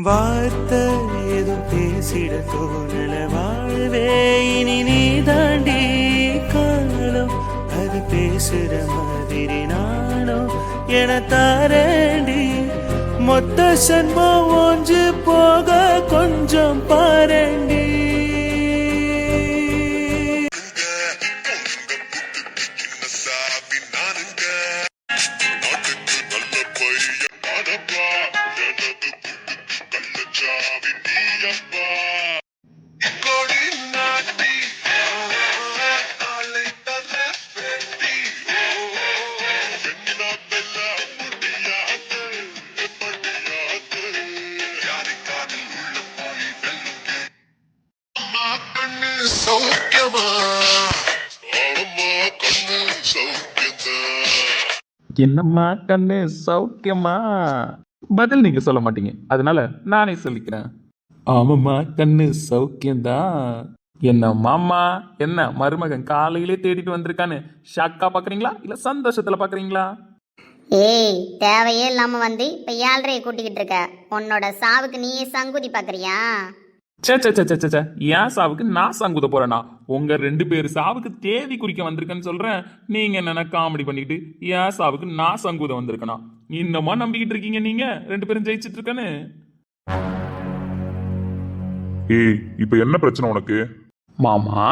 வார்த்தை ஏதும் பேசிட தோணல வாழ்வே இனி நீ தாண்டி காலம் அது பேசுற மாதிரி நானும் என தாரண்டி மொத்த சன்மம் ஒன்று போக கொஞ்சம் பாரண்டி. என்னம்மா கண்ணு சௌக்கியமா? பதில் நீங்க சொல்ல மாட்டீங்க, அதனால நானே சொல்லிக்கிறேன். ஆமாம்மா கண்ணு சௌக்கியம்தான். என்ன மாமா, என்ன மருமகன் காலையிலே தேடிட்டு வந்திருக்கான்னு ஷாக்கா பாக்குறீங்களா இல்ல சந்தோஷத்துல பாக்குறீங்களா? ஏய், தேவையே இல்லாம வந்து இப்ப ஏழ்றைய கூட்டிக்கிட்டு இருக்க. உன்னோட சாவுக்கு நீயே சங்குதி பாக்குறியா? சே சே சே சே சே, என் சாவுக்கு நான் சங்குத போறேனா? உங்க 2 பேர் சாவுக்கு தேதி குறிக்க வந்திருக்கேன்னு சொல்றேன். நீங்க என்னென்ன காமெடி பண்ணிக்கிட்டு என் சாவுக்கு நான் சங்குத வந்திருக்கேனா? இன்னமா நம்பிக்கிட்டு இருக்கீங்க நீங்க 2 பேரும் ஜெயிச்சிட்டு இருக்கேன்னு? ஏய், இப்ப என்ன பிரச்சனை உனக்கு? மாமா,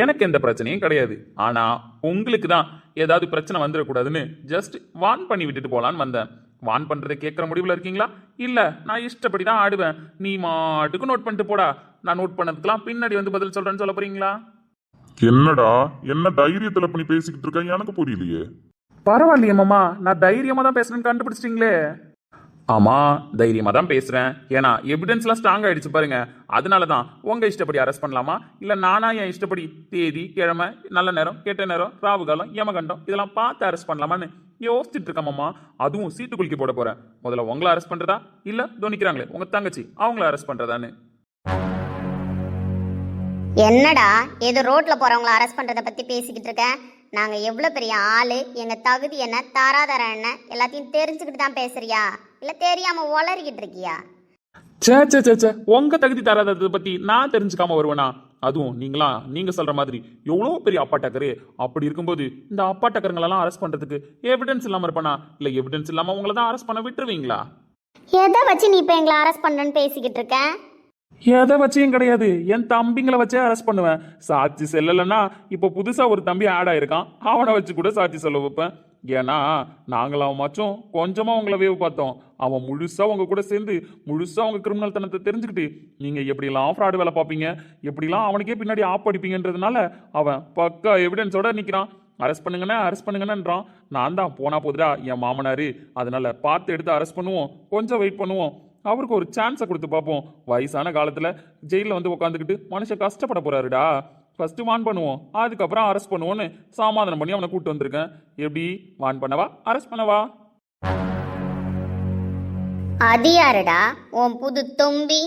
எனக்கு எந்த பிரச்சனையும் கிடையாது. ஆனா உங்களுக்கு தான் ஏதாவது பிரச்சனை வந்துடக்கூடாதுன்னு ஜஸ்ட் வான் பண்ணி விட்டுட்டு போலான்னு வந்தேன். வான் பண்றதை கேட்கற முடிவுல இருக்கீங்களா? இல்ல நான் இஷ்டப்படி தான் ஆடுவேன், நீ மாட்டுக்கு நோட் பண்ணிட்டு போடா, நான் நோட் பண்ணதுக்கெல்லாம் பின்னாடி வந்து பதில் சொல்றேன்னு சொல்ல போறீங்களா? என்னடா, என்ன தைரியத்துல பண்ணி பேசிக்கிட்டு இருக்க? எனக்கு புரியலையே. பரவாயில்லையே மாமா, நான் தைரியமா தான் பேசுறேன்னு கண்டுபிடிச்சிட்டீங்களே. ஆமா, தைரியமா தான் பேசுறேன். ஏன்னா எவிடன்ஸ்லாம் ஸ்ட்ராங் ஆயிடுச்சு பாருங்க. அதனாலதான் உங்க இஷ்டப்படி அரெஸ்ட் பண்ணலாமா இல்ல நானா என் இஷ்டப்படி தேதி, கிழமை, நல்ல நேரம், கெட்ட நேரம், ராவு காலம், யமகண்டம் இதெல்லாம் பார்த்து அரெஸ்ட் பண்ணலாமான்னு யோசிச்சுட்டு இருக்கேன் மாமா. அதுவும் சீட்டு குலுக்கி போட போறேன். முதல்ல உங்களை அரெஸ்ட் பண்றதா இல்ல தோனிக்கிறாங்களே உங்க தங்கச்சி அவங்கள அரெஸ்ட் பண்றதான்னு. என்னடா ஏதோ ரோட்ல போறவங்கள அரெஸ்ட் பண்றத பத்தி பேசிக்கிட்டு இருக்க? நாங்க எவ்வளவு பெரிய ஆளு, எங்க தகுதி என்ன, தாராதாரம் என்ன எல்லாத்தையும் தெரிஞ்சுக்கிட்டு தான் பேசுறியா இல்ல தெரியாம உளறிக்கிட்டு இருக்கியா? சே சே சே சே, உங்க தகுதி தராததை பத்தி நான் தெரிஞ்சுக்காம வருவேனா? அதுவும் நீங்க சொல்ற மாதிரி எவ்வளவு பெரிய அப்பாட்டக்கரு. அப்படி இருக்கும்போது இந்த அப்பாட்டக்கருங்களெல்லாம் அரெஸ்ட் பண்றதுக்கு எவிடன்ஸ் இல்லாம இருப்பானா இல்ல எவிடன்ஸ் இல்லாம உங்களை தான் அரெஸ்ட் பண்ண விட்டுருவீங்களா? எதை வச்சு நீ இப்ப எங்களை அரெஸ்ட் பண்றேன்னு பேசிக்கிட்டு இருக்க? எதை வச்சியும் கிடையாது, என் தம்பிங்களை வச்சே அரெஸ்ட் பண்ணுவேன். சாட்சி செல்லலைன்னா இப்ப புதுசா ஒரு தம்பி ஆட் ஆயிருக்கான், அவனை வச்சு கூட சாட்சி சொல்ல வைப்பேன். ஏன்னா நாங்களாமாச்சும் கொஞ்சமா உங்களை வேவு பார்த்தோம். அவன் முழுசா உங்க கூட சேர்ந்து முழுசா உங்க கிரிமினல் தனத்தை தெரிஞ்சுக்கிட்டு நீங்க எப்படிலாம் ஃப்ராடு வேலை பார்ப்பீங்க, எப்படிலாம் அவனுக்கே பின்னாடி ஆப் அடிப்பீங்கன்றதுனால அவன் பக்கா எவிடன்ஸோட நிக்கிறான். அரெஸ்ட் பண்ணுங்கன்றான். நான் தான் போனா போதுடா என் மாமனாரு, அதனால பார்த்து எடுத்து அரெஸ்ட் பண்ணுவோம், கொஞ்சம் வெயிட் பண்ணுவோம், அவருக்கு ஒரு சான்ஸை கொடுத்து பார்ப்போம். வயசான காலத்துல ஜெயில வந்து உட்காந்துக்கிட்டு மனுஷன் கஷ்டப்பட போறாருடா. ஃபர்ஸ்ட் வான் பண்ணுவோம், அதுக்கப்புறம் அரெஸ்ட் பண்ணுவோன்னு சமாதானம் பண்ணி அவனை கூப்பிட்டு வந்திருக்கேன். எப்படி வான் பண்ணவா அரெஸ்ட் பண்ணவா? அது யாருடா உன் புது தொம்பி?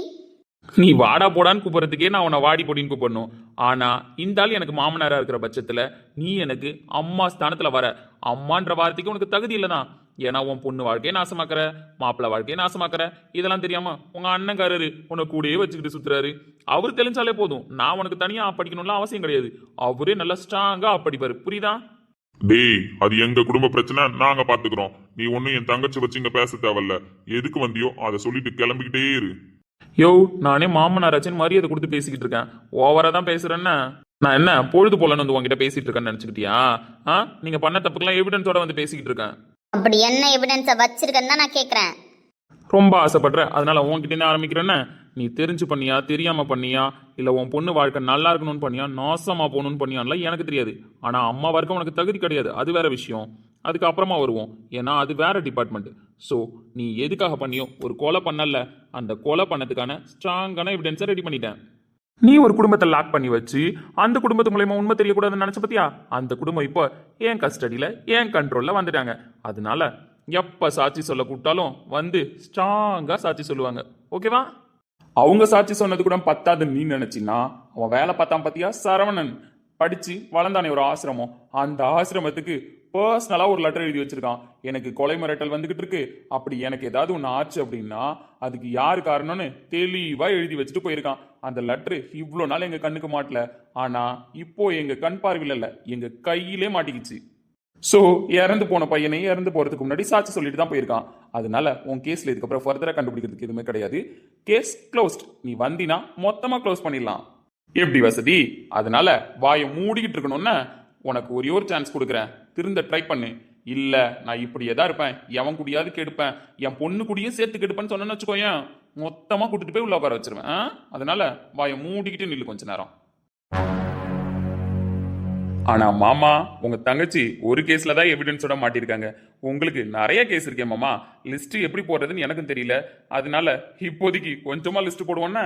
நீ வாடா போடான்னு கூப்பிடுறதுக்கே நான் உன்னை வாடி போடின்னு கூப்பிடணும். ஆனா இந்த ஆள் எனக்கு மாமனாரா இருக்கிற பட்சத்துல நீ எனக்கு அம்மா ஸ்தானத்துல வர. அம்மான்ற வார்த்தைக்கு உனக்கு தகுதி இல்லைதான். ஏன்னா உன் பொண்ணு வாழ்க்கையை நாசமாக்குற, மாப்பிள்ளை வாழ்க்கையை நாசமாக்குற. இதெல்லாம் தெரியாம உங்க அண்ணன்காரரு உன்னை கூடயே வச்சுக்கிட்டு சுத்துறாரு. அவரு தெளிஞ்சாலே போதும், நான் உனக்கு தனியா படிக்கணும்லாம் அவசியம் கிடையாது. அவரே நல்லா ஸ்ட்ராங்கா படிப்பாரு, புரியுதா? டேய், அது எங்க குடும்ப பிரச்சனை, நாங்க பாத்துக்கிறோம். நீ ஒன்னும் என் தங்கச்சி வச்சு இங்க பேச தேவையில்ல. எதுக்கு வந்தியோ அதை சொல்லிட்டு கிளம்பிக்கிட்டே இரு. யோ, நானே மாமனாராச்சின்னு மரியாதை கொடுத்து பேசிக்கிட்டு இருக்கேன். ஓவரா தான் பேசுறேன்னா நான் என்ன பொழுது போலன்னு வந்து உங்ககிட்ட பேசிட்டு இருக்கேன்னு நினைச்சுக்கிட்டியா? நீங்க பண்ண தப்புக்கெல்லாம் எவிடன்ஸோட வந்து பேசிக்கிட்டு இருக்கேன். அப்படி என்ன எவிடன்ஸை வச்சிருக்கன்னு நான் கேட்குறேன். ரொம்ப ஆசைப்படுறேன், அதனால உன்கிட்ட ஆரம்பிக்கிறேன்னு. நீ தெரிஞ்சு பண்ணியா தெரியாம பண்ணியா இல்ல உன் பொண்ணு வாழ்க்கை நல்லா இருக்கணும்னு பண்ணியா நாசமா போகணும்னு பண்ணியான்ல எனக்கு தெரியாது. ஆனா அம்மா வரைக்கும் உனக்கு தகுதி கிடையாது, அது வேற விஷயம். அதுக்கு அப்புறமா வருவோம், ஏன்னா அது வேற டிபார்ட்மெண்ட். ஸோ நீ எதுக்காக பண்ணியோ ஒரு கொலை பண்ணல, அந்த கொலை பண்ணதுக்கான ஸ்ட்ராங்கான எவிடன்ஸை ரெடி பண்ணிட்டேன். நீ ஒரு குடும்பத்தை லாக் பண்ணி வச்சு அந்த குடும்பத்து மூலயமா உண்மை தெரியக்கூடாதுன்னு நினைச்ச பத்தியா? அந்த குடும்பம் இப்போ என் கஸ்டடியில என் கண்ட்ரோல்ல வந்துட்டாங்க. அதனால எப்ப சாட்சி சொல்ல கூப்பிட்டாலும் வந்து ஸ்ட்ராங்கா சாட்சி சொல்லுவாங்க, ஓகேவா? அவங்க சாட்சி சொன்னது கூட பத்தாதுன்னு நீ நினைச்சின்னா அவன் வேலை பார்த்தான் பத்தியா? சரவணன் படிச்சு வளர்ந்தானே ஒரு ஆசிரமம், அந்த ஆசிரமத்துக்கு பர்சனலா ஒரு லெட்டர் எழுதி வச்சிருக்கான். எனக்கு கொலை மிரட்டல் வந்துகிட்டு இருக்கு, அப்படி எனக்கு ஏதாவது ஒன்று ஆச்சு அப்படின்னா அதுக்கு யாரு காரணம்னு தெளிவா எழுதி வச்சுட்டு போயிருக்கான். அந்த லெட்டர் இவ்வளோ நாள் எங்க கண்ணுக்கு மாட்டல, ஆனா இப்போ எங்க கண் பார்வையில் இல்ல, எங்க கையிலே மாட்டிக்கிச்சு. ஸோ இறந்து போன பையனை இறந்து போறதுக்கு முன்னாடி சாட்சி சொல்லிட்டு தான் போயிருக்கான். அதனால உன் கேஸ்ல இதுக்கப்புறம் ஃபர்தரா கண்டுபிடிக்கிறதுக்கு எதுவுமே கிடையாது. Case closed. நீ வந்தினா மொத்தமா க்ளோஸ் பண்ணிடலாம். எப்படி வசதி? அதனால வாயை மூடிக்கிட்டு இருக்கணும்னா உனக்கு ஒரே ஒரு சான்ஸ் கொடுக்குறேன், திருந்த ட்ரை பண்ணு. இல்ல நான் இப்படியே தான் இருப்பேன், எவன் குடியாவது கெடுப்பேன், என் பொண்ணு குடியும் சேர்த்து கெடுப்பேன்னு சொன்னேன்னு வச்சுக்கோயேன், மொத்தமா கூட்டிட்டு போய் உள்ள உட்கார வச்சிருவேன். அதனால வாயை மூடிக்கிட்டு நில்லு கொஞ்ச நேரம். ஆனா மாமா, உங்க தங்கச்சி ஒரு கேஸ்ல தான் எவிடன்ஸோட மாட்டிருக்காங்க. உங்களுக்கு நிறைய கேஸ் இருக்கே மாமா, லிஸ்ட் எப்படி போடுறதுன்னு எனக்கும் தெரியல. அதனால இப்போதைக்கு கொஞ்சமா லிஸ்ட் போடுவோன்னா.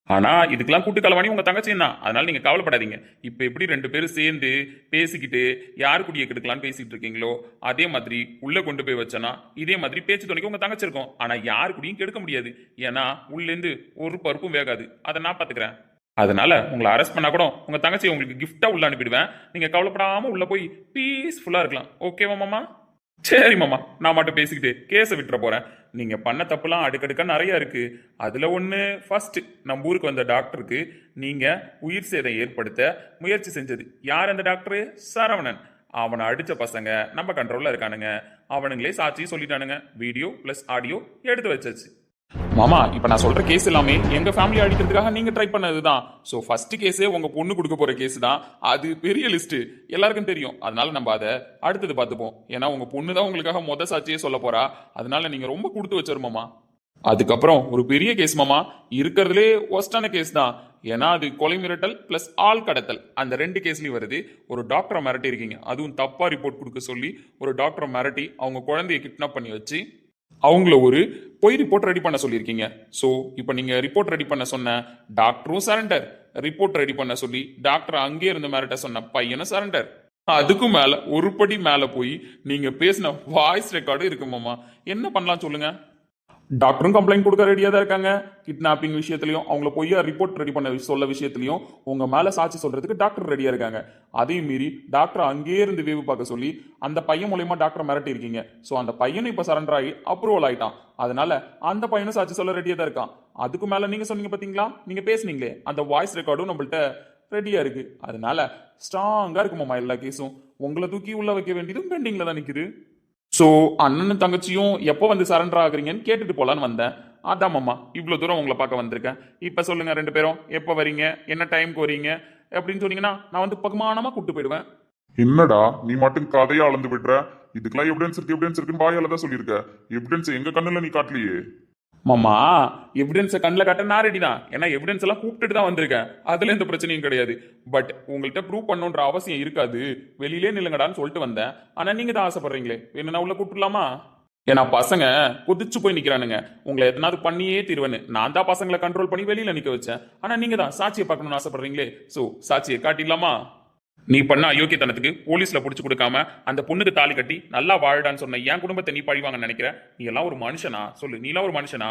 ஆனா இதுக்கெல்லாம் கூட்டு கலவாணி உங்க தங்கச்சி தான். அதனால நீங்க கவலைப்படாதீங்க. இப்ப எப்படி 2 பேரும் சேர்ந்து பேசிக்கிட்டு யார் குடியை கெடுக்கலான்னு பேசிட்டு இருக்கீங்களோ, அதே மாதிரி உள்ள கொண்டு போய் வச்சனா இதே மாதிரி பேச்சு துணைக்கு உங்க தங்கச்சி இருக்கும். ஆனா யார் குடியும் கெடுக்க முடியாது, ஏன்னா உள்ள இருந்து ஒரு பருப்பும் வேகாது. அதை நான் பாத்துக்கிறேன். அதனால உங்களை அரெஸ்ட் பண்ணா கூட உங்க தங்கச்சியை உங்களுக்கு கிஃப்டா உள்ள அனுப்பிடுவேன். நீங்க கவலைப்படாம உள்ள போய் பீஸ்ஃபுல்லா இருக்கலாம். ஓகேவா மாமா? சரி மாமா, நான் மட்டும் பேசிக்கிட்டு கேஸை விட்டுற போறேன். நீங்க பண்ண தப்புலாம் அடுக்கடுக்கா நிறைய இருக்கு. அதுல ஒண்ணு, ஃபர்ஸ்ட் நம்ம ஊருக்கு வந்த டாக்டருக்கு நீங்க உயிர் சேதம் ஏற்படுத்த முயற்சி செஞ்சது. யார் அந்த டாக்டரு? சரவணன். அவனை அடிச்ச பசங்க நம்ம கண்ட்ரோல்ல இருக்கானுங்க. அவனுங்களே சாட்சியும் சொல்லிட்டானுங்க. வீடியோ பிளஸ் ஆடியோ எடுத்து வச்சாச்சு. மாமா, இப்ப நான் சொல்ற கேஸ் எல்லாமே எங்க ஃபேமிலி அடிக்கிறதுக்காக நீங்க ட்ரை பண்ணதுதான். சோ ஃபர்ஸ்ட் கேஸே உங்க பொண்ணு கொடுக்க போற கேஸ் தான். அது பெரிய லிஸ்ட், எல்லாருக்கும் தெரியும். அதனால நம்ம அதை அடுத்தது பார்த்துப்போம். ஏன்னா உங்க பொண்ணு தான் உங்களுக்காக மொத சாட்சியே சொல்ல போறா. அதனால நீங்க ரொம்ப கொடுத்து வச்சிரு மாமா. அதுக்கப்புறம் ஒரு பெரிய கேஸ் மாமா, இருக்கிறதுலே ஒஸ்டான கேஸ் தான். ஏன்னா அது கொலை மிரட்டல் பிளஸ் ஆள் கடத்தல். அந்த 2 கேஸ்லயும் வருது. ஒரு டாக்டரை மிரட்டி இருக்கீங்க, அதுவும் தப்பா ரிப்போர்ட் கொடுக்க சொல்லி ஒரு டாக்டரை மிரட்டி அவங்க குழந்தைய கிட்னாப் பண்ணி வச்சு அவங்கள ஒரு பொய் ரிப்போர்ட் ரெடி பண்ண சொல்லியிருக்கீங்க. ஸோ இப்போ நீங்க ரிப்போர்ட் ரெடி பண்ண சொன்ன டாக்டரும் சரண்டர், ரிப்போர்ட் ரெடி பண்ண சொல்லி டாக்டர் அங்கே இருந்து மிரட்ட சொன்ன பையனும் சரண்டர். அதுக்கும் மேல ஒரு படி மேல போய் நீங்க பேசின வாய்ஸ் ரெக்கார்டும் இருக்கு மாமா. என்ன பண்ணலாம் சொல்லுங்க? டாக்டரும் கம்ப்ளைண்ட் கொடுக்க ரெடியா தான் இருக்காங்க. கிட்னாப்பிங் விஷயத்திலையும் அவங்கள பொய்யா ரிப்போர்ட் ரெடி பண்ண சொல்ல விஷயத்திலையும் உங்க மேல சாட்சி சொல்றதுக்கு டாக்டர் ரெடியா இருக்காங்க. அதையும் மீறி டாக்டர் அங்கேயே இருந்து வேவு பார்க்க சொல்லி அந்த பையன் மூலயமா டாக்டர் மிரட்டி இருக்கீங்க. ஸோ அந்த பையனும் இப்ப சரண்டர் ஆகி அப்ரூவல் ஆயிட்டான். அதனால அந்த பையனும் சாட்சி சொல்ல ரெடியா தான் இருக்கான். அதுக்கு மேல நீங்க சொன்னீங்க பாத்தீங்களா, நீங்க பேசுனீங்களே அந்த வாய்ஸ் ரெக்கார்டும் நம்மள்ட்ட ரெடியா இருக்கு. அதனால ஸ்ட்ராங்கா இருக்கு மாமா எல்லா கேஸும். உங்களை தூக்கி உள்ள வைக்க வேண்டியதும் பெண்டிங்ல தான் நிக்குது. ஸோ அண்ணனும் தங்கச்சியும் எப்போ வந்து சரண்டர் ஆகுறீங்கன்னு கேட்டுட்டு போலான்னு வந்தேன். அதான் மாமா இவ்வளோ தூரம் உங்களை பார்க்க வந்திருக்கேன். இப்போ சொல்லுங்க 2 பேரும் எப்போ வரீங்க, என்ன டைம்க்கு வரீங்க அப்படின்னு சொன்னீங்கன்னா நான் வந்து பகுமானமா கூப்பிட்டு போயிடுவேன். என்னடா நீ மட்டும் கதையா அளந்து விடுற? இதுக்கெல்லாம் எவிடன்ஸ் இருக்குன்னு வாயால தான் சொல்லியிருக்க. எவிடன்ஸ் எங்க கண்ணுல நீ காட்டலையே. மாமா, எவிடன்ஸை கண்ணில் காட்ட நான் ரெடி தான். ஏன்னா எவிடன்ஸ் எல்லாம் கூப்பிட்டுட்டு தான் வந்திருக்கேன். அதுல எந்த பிரச்சனையும் கிடையாது. பட் உங்கள்கிட்ட ப்ரூவ் பண்ணுன்ற அவசியம் இருக்காது. வெளியிலே நில்லுங்கடான்னு சொல்லிட்டு வந்தேன். ஆனா நீங்க தான் ஆசைப்படுறீங்களே, வேணும்னா உள்ள கூப்பிட்டுலாமா? ஏன்னா பசங்க குதிச்சு போய் நிக்கிறானுங்க. உங்களை எதனாவது பண்ணியே தீர்வேன்னு நான் தான் பசங்களை கண்ட்ரோல் பண்ணி வெளியில நிக்க வச்சேன். ஆனா நீங்க தான் சாட்சியை பார்க்கணும்னு ஆசைப்படுறீங்களே. ஸோ சாட்சியை காட்டிடலாமா? நீ பண்ண அயோக்கியத்தனத்துக்கு போலீஸ்ல புடிச்சு கொடுக்காம அந்த பொண்ணுக்கு தாலி கட்டி நல்லா வாழடான்னு சொன்ன என் குடும்பத்தை நீ பழிவாங்க நினைக்கிற? நீ எல்லாம் ஒரு மனுஷனா? சொல்லு, நீ எல்லாம் ஒரு மனுஷனா?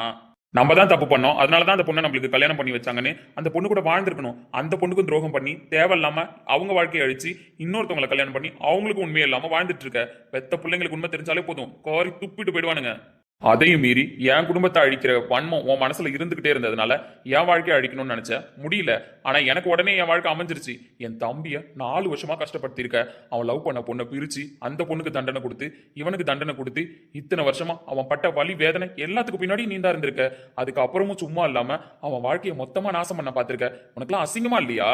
நம்ம தான் தப்பு பண்ணோம், அதனாலதான் அந்த பொண்ணை நம்மளுக்கு கல்யாணம் பண்ணி வச்சாங்கன்னு அந்த பொண்ணு கூட வாழ்ந்துருக்கணும். அந்த பொண்ணுக்கும் துரோகம் பண்ணி தேவையில்லாம அவங்க வாழ்க்கையை அழிச்சு இன்னொருத்தவங்களை கல்யாணம் பண்ணி அவங்களுக்கும் உண்மையே இல்லாம வாழ்ந்துட்டு இருக்க. பெத்த பிள்ளைங்களுக்கு உண்மை தெரிஞ்சாலே போதும், கோரி துப்பிட்டு போயிடுவானுங்க. அதையும் மீறி என் குடும்பத்தை அழிக்கிற வன்மம் உன் மனசுல இருந்துகிட்டே இருந்ததுனால என் வாழ்க்கையை அழிக்கணும்னு நினைச்ச, முடியல. ஆனா எனக்கு உடனே என் வாழ்க்கை அமைஞ்சிருச்சு. என் தம்பிய 4 வருஷமா கஷ்டப்படுத்திருக்க. அவன் லவ் பண்ண பொண்ணை பிரிச்சு அந்த பொண்ணுக்கு தண்டனை கொடுத்து இவனுக்கு தண்டனை கொடுத்து இத்தனை வருஷமா அவன் பட்ட வலி வேதனை எல்லாத்துக்கும் பின்னாடி நீ தான் இருந்திருக்க. அதுக்கப்புறமும் சும்மா இல்லாம அவன் வாழ்க்கையை மொத்தமா நாசம் பண்ண பார்த்திருக்க. உனக்குலாம் அசிங்கமா இல்லையா?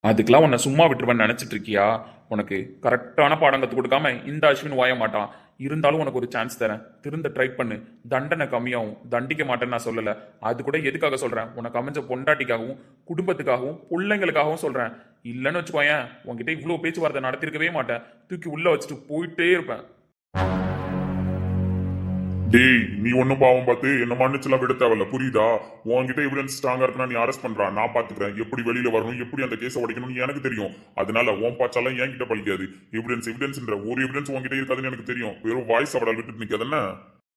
அதுக்கெல்லாம் உன்னை சும்மா விட்டுருவேன்னு நினைச்சிட்டு இருக்கியா? உனக்கு கரெக்டான பாடம் கத்து கொடுக்காம இந்த அஸ்வின் வாய மாட்டான். இருந்தாலும் உனக்கு ஒரு சான்ஸ் தரேன், திருந்த ட்ரை பண்ணு. தண்டனை கம்மியாகும், தண்டிக்க மாட்டேன்னு நான் சொல்லல. அது கூட எதுக்காக சொல்றேன், உனக்கு அமைஞ்ச பொண்டாட்டிக்காகவும் குடும்பத்துக்காகவும் பிள்ளைங்களுக்காகவும் சொல்றேன். இல்லைன்னு வச்சுக்கோயேன், உன்கிட்ட இவ்வளவு பேச்சுவார்த்தை நடத்திருக்கவே மாட்டேன். தூக்கி உள்ள வச்சுட்டு போயிட்டே இருப்பேன். டேய், நீ ஒன்னும் பாவம் பார்த்து என்ன மன்னிச்சுலாம் விட தேவையில்ல, புரியுதா? உன்கிட்ட எவிடன்ஸ் ஸ்ட்ராங்கா இருக்குன்னா நீ அரெஸ்ட் பண்றா, நான் பாத்துக்கிறேன். எப்படி வெளியில வரணும், எப்படி அந்த கேஸை உடைக்கணும்னு எனக்கு தெரியும். அதனால உன் பாச்சாலாம் என்கிட்ட பழிக்காது. எவிடன்ஸ்ன்ற ஒரு எவிடன்ஸ் உன்கிட்ட இருக்காதுன்னு எனக்கு தெரியும். வெறும் வாய்ஸ் அவடால் விட்டுட்டு நிக்காதுன்னு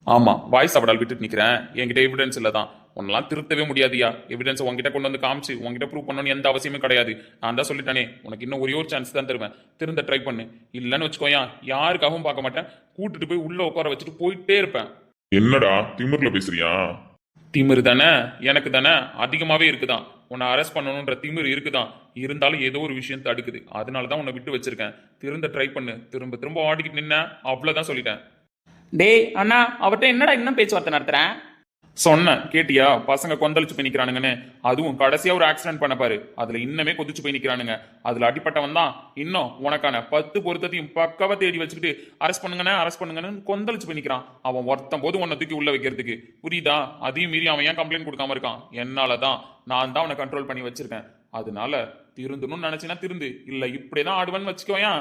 ஆமா வாய்ஸ் அவடால் விட்டுட்டு நிக்கிறேன். என்கிட்ட எவிடன்ஸ் இல்ல தான். உன்னெல்லாம் திருத்தவே முடியாதியா. எவிடன்ஸ் உங்ககிட்ட கொண்டு வந்து காமிச்சு உங்ககிட்ட ப்ரூவ் பண்ணணும்னு எந்த அவசியமே கிடையாது. நான் தான் சொல்லிட்டானே, உனக்கு இன்னும் ஒரே ஒரு சான்ஸ் தான் தருவேன். திருந்த ட்ரை பண்ணு. இல்லைன்னு வச்சுக்கோயா, யாருக்காகவும் பார்க்க மாட்டேன். கூட்டிட்டு போய் உள்ள உட்கார வச்சுட்டு போயிட்டே இருப்பேன். என்னடா திமிர்ல பேசுறியா? திமிரு தானே, எனக்கு தானே அதிகமாவே இருக்குதான். உன்னை அரெஸ்ட் பண்ணணுன்ற திமிரு இருக்குதான். இருந்தாலும் ஏதோ ஒரு விஷயம் தடுக்குது. அதனால தான் உன்னை விட்டு வச்சிருக்கேன். திருந்த ட்ரை பண்ணு. திரும்ப திரும்ப ஆடிக்கிட்டு நின்ன அவ்வளவுதான் சொல்லிட்டேன். டேய் அண்ணா, அவர்கிட்ட என்னடா இன்னும் பேச்சுவார்த்தை நடத்துறேன்? சொன்னேன் கேட்டியா? பசங்க கொந்தளிச்சு போய் நிக்கிறானுங்கன்னு. அதுவும் கடைசியா ஒரு ஆக்சிடென்ட் பண்ண பாரு, அதுல இன்னமே கொதிச்சு போய் நிக்கிறானுங்க. அதுல அடிப்பட்டவன் தான் இன்னும் உனக்கான 10 பொருத்தத்தையும் பக்காவா தேடி வச்சுக்கிட்டு அரெஸ்ட் பண்ணுங்கன்னு கொந்தளிச்சு போய் நிக்கிறான். அவன் ஒருத்தம் போது உன்னை தூக்கி உள்ள வைக்கிறதுக்கு, புரியுதா? அதையும் மீறி அவன் ஏன் கம்ப்ளைண்ட் கொடுக்காம இருக்கான்? என்னாலதான். நான் தான் அவனை கண்ட்ரோல் பண்ணி வச்சிருக்கேன். அதனால திருந்தணும்னு நினைச்சினா திருந்து, இல்ல இப்படிதான் ஆடுவேன்னு வச்சுக்கோயா,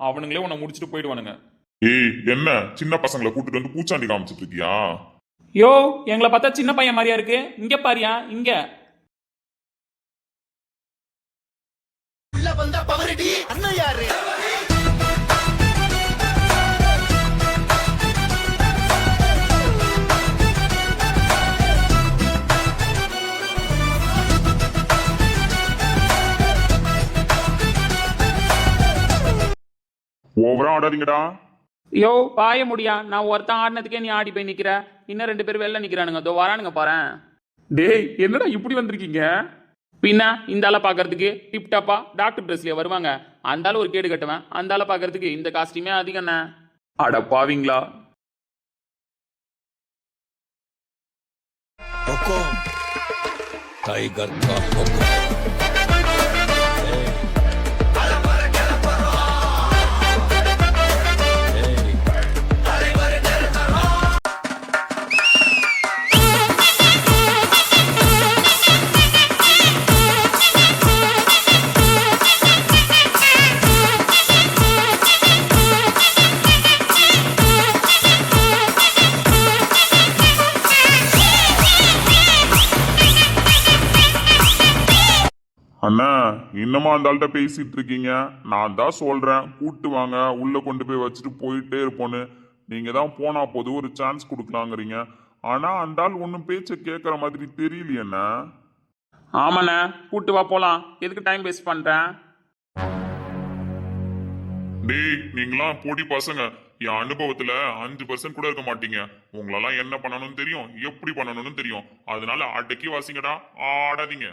அவனுங்களே உன்னை முடிச்சுட்டு போயிடுவானுங்க. ஏய் என்ன சின்ன பசங்களை கூட்டிட்டு வந்து பூச்சாண்டி காமிச்சிட்டு இருக்கியா? யோ, எங்களை பார்த்தா சின்ன பையன் மாதிரியா இருக்கு? இங்க பாரியா, இங்க. அண்ணன் யாரு? ஓவரா ஆடாதீங்கடா. யோ பாய முடியா, நான் ஒருத்தன் ஆடினதுக்கே நீ ஆடி போய் நிக்கிற. இன்னும் 2 பேர் வெளில நிக்கிறானுங்க, அதோ வரானுங்க பாறேன். டேய் என்னடா இப்படி வந்திருக்கீங்க? பின்ன இந்த ஆளை பாக்குறதுக்கு டிப்டாப்பா டாக்டர் ட்ரெஸ்லயே வருவாங்க. அந்த ஆளு ஒரு கேடு கட்டுவேன், அந்த ஆளை பாக்குறதுக்கு இந்த காஸ்டியூமே அதிகண்ணே. அட பாவீங்களா. टाइगर का हुक्म। அண்ணா இன்னமா அந்த ஆள்கிட்ட பேசிட்டு இருக்கீங்க? நான் தான் சொல்றேன் கூட்டு வாங்க, உள்ள கொண்டு போய் வச்சுட்டு போயிட்டே இருப்போன்னு. நீங்க தான் போனா போது ஒரு சான்ஸ் கொடுக்கலாங்கிறீங்க. ஆனா அந்த ஆள் ஒன்னும் பேச்ச கேட்கற மாதிரி தெரியலையண்ணா. ஆமாண்ணே, கூட்டு வா போலாம். எதுக்கு டைம் வேஸ்ட் பண்றேன்? டேய் நீங்களாம் பொடி பசங்க, என் அனுபவத்துல 5% கூட இருக்க மாட்டீங்க. உங்களெல்லாம் என்ன பண்ணணும்னு தெரியும், எப்படி பண்ணணும்னு தெரியும். அதனால அடக்கி வாசிங்கடா, ஆடாதீங்க.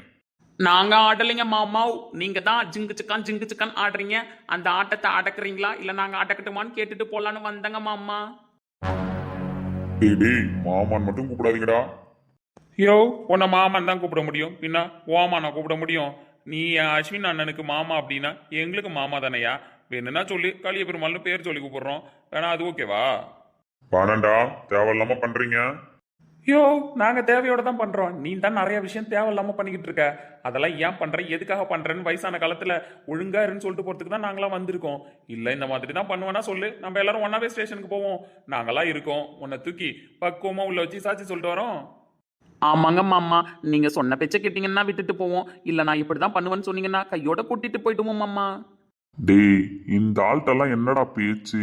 நாங்க ஆடலைங்க மாமா, நீங்க தான் ஜிங்கு சிக்கான் ஆடுறீங்க. அந்த ஆட்டத்தை அடக்குறீங்களா இல்ல நாங்க அடக்கட்டுமான்னு கேட்டுட்டு போலான்னு வந்தங்க மாமா. டேய் மாமான் மட்டும் கூப்பிடாதீங்கடா. யோ, உன்னை மாமான் தான் கூப்பிட முடியும், பின்ன ஓமா நான் கூப்பிட முடியும்? நீ அஸ்வின் அண்ணனுக்கு மாமா அப்படின்னா எங்களுக்கு மாமா தானையா? வேணும்னா சொல்லி காளிய பெருமாள்னு பேர் சொல்லி கூப்பிடுறோம், வேணா அது ஓகேவா? வேணாண்டா, தேவையில்லாம பண்றீங்க. யோ, நாங்க தேவையோட தான் பண்றோம். நீ தான் நிறைய விஷயம் தேவையில்லாம பண்ணிக்கிட்டு இருக்க. அதெல்லாம் ஏன் பண்ற, எதுக்காக பண்றேன்னு வயசான காலத்துல ஒழுங்கா இருன்னு சொல்லிட்டு போறதுக்கு தான் நாங்களாம் வந்திருக்கோம். இல்ல இந்த மாதிரி தான் பண்ணுவேன்னா சொல்லு, நம்ம எல்லாரும் ஒன்னாவே ஸ்டேஷனுக்கு போவோம். நாங்களாம் இருக்கோம், உன்னை தூக்கி பக்குவமா உள்ள வச்சு சாட்சி சொல்லிட்டு வரோம். ஆமாங்க மாமா, நீங்க சொன்ன பேச்ச கேட்டீங்கன்னா விட்டுட்டு போவோம். இல்ல நான் இப்படிதான் பண்ணுவேன்னு சொன்னீங்கன்னா கையோட கூட்டிட்டு போயிடுவோம் மாமா. டேய் இந்த ஆள்கிட்டலாம் என்னடா பேச்சு?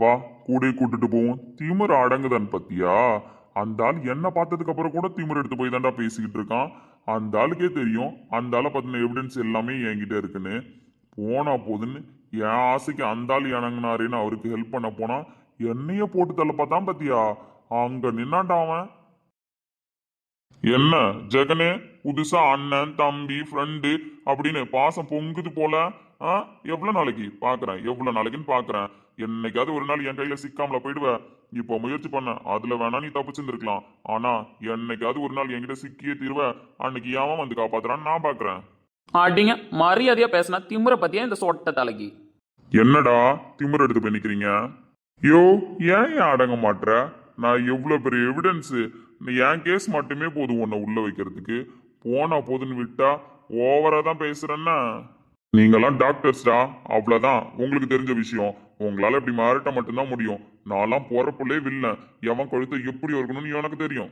வா கூட கூட்டிட்டு போவோம். திமிர் அடங்குதான் பத்தியா? அந்த ஆள் என்ன பார்த்ததுக்கு அப்புறம் கூட திமிர் எடுத்து போய் தான்டா பேசிக்கிட்டு இருக்கான். அந்த ஆளுக்கே தெரியும் அந்த ஆளை பத்தின எவிடன்ஸ் எல்லாமே என்கிட்ட இருக்குன்னு. போனா போதுன்னு என் ஆசைக்கு அந்த ஆள் இணங்கினாருன்னு அவருக்கு ஹெல்ப் பண்ண போனா என்னைய போட்டு தள்ள பார்த்தான் பத்தியா? அங்க நின்னான்டா அவன். என்ன ஜெகனே, புதுசா அண்ணன் தம்பி ஃப்ரெண்டு அப்படின்னு பாசம் பொங்குது போல. எவ்வளவு நாளைக்கு பாக்குறேன், எவ்வளவு நாளைக்குன்னு பாக்குறேன். என்னைக்காவது ஒரு நாள் என் கையில சிக்காமல போயிடுவ. இப்போ முயற்சி பண்ண, அதுல வேணா நீ தப்பிச்சிருந்துருக்கலாம். ஆனா என்னைக்காவது ஒரு நாள் என்கிட்ட சிக்கியே தீர்வ. அன்னைக்கு ஏன் வந்து காப்பாத்துறான்னு நான் பாக்குறேன். அடிங்க, மரியாதையா பேசினா திமுறை பத்தியா இந்த சொட்ட தலைக்கு? என்னடா திமிர் எடுத்து போய் நிக்கிறீங்க? யோ ஏன் அடங்க மாட்ற? நான் எவ்வளவு பெரிய எவிடன்ஸ். என் கேஸ் மட்டுமே போதும் உன்னை உள்ள வைக்கிறதுக்கு. போனா போதுன்னு விட்டா ஓவரா தான் பேசுறேன்னா. நீங்கெல்லாம் டாக்டர்ஸ்டா, அவ்வளவுதான் உங்களுக்கு தெரிஞ்ச விஷயம். உங்களால இப்படி மாறிட்ட மட்டும்தான் முடியும். நான்லாம் போறப்புள்ளே வில்ல, எவன் கழுத்தை எப்படி இருக்கணும்னு எனக்கு தெரியும்.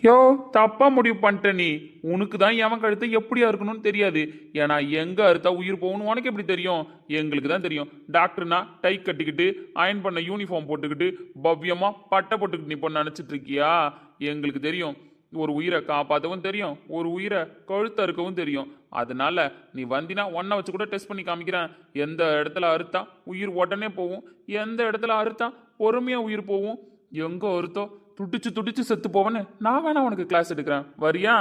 யோ தப்பா முடிவு பண்ணிட்ட நீ. உனக்கு தான் எவன் கழுத்தை எப்படியா இருக்கணும்னு தெரியாது. ஏன்னா எங்க அறுத்தா உயிர் போகணும் உனக்கு எப்படி தெரியும்? எங்களுக்கு தான் தெரியும். டாக்டர்னா டை கட்டிக்கிட்டு அயன் பண்ண யூனிஃபார்ம் போட்டுக்கிட்டு பவ்யமா பட்டை போட்டுக்கிட்டு நீ பொண்ணு நினைச்சிட்டு இருக்கியா? எங்களுக்கு தெரியும். ஒரு உயிரை காப்பாற்றவும் தெரியும், ஒரு உயிரை கழுத்த அறுக்கவும் தெரியும். அதனால நீ வந்தினா ஒன்றை வச்சு கூட டெஸ்ட் பண்ணி காமிக்கிறேன். எந்த இடத்துல அறுத்தா உயிர் உடனே போகும், எந்த இடத்துல அறுத்தா பொறுமையா உயிர் போகும், எங்க அறுத்தோ துடிச்சு துடிச்சு செத்து போவன்னு நான் வேணா உனக்கு கிளாஸ் எடுக்கிறேன். வரியா?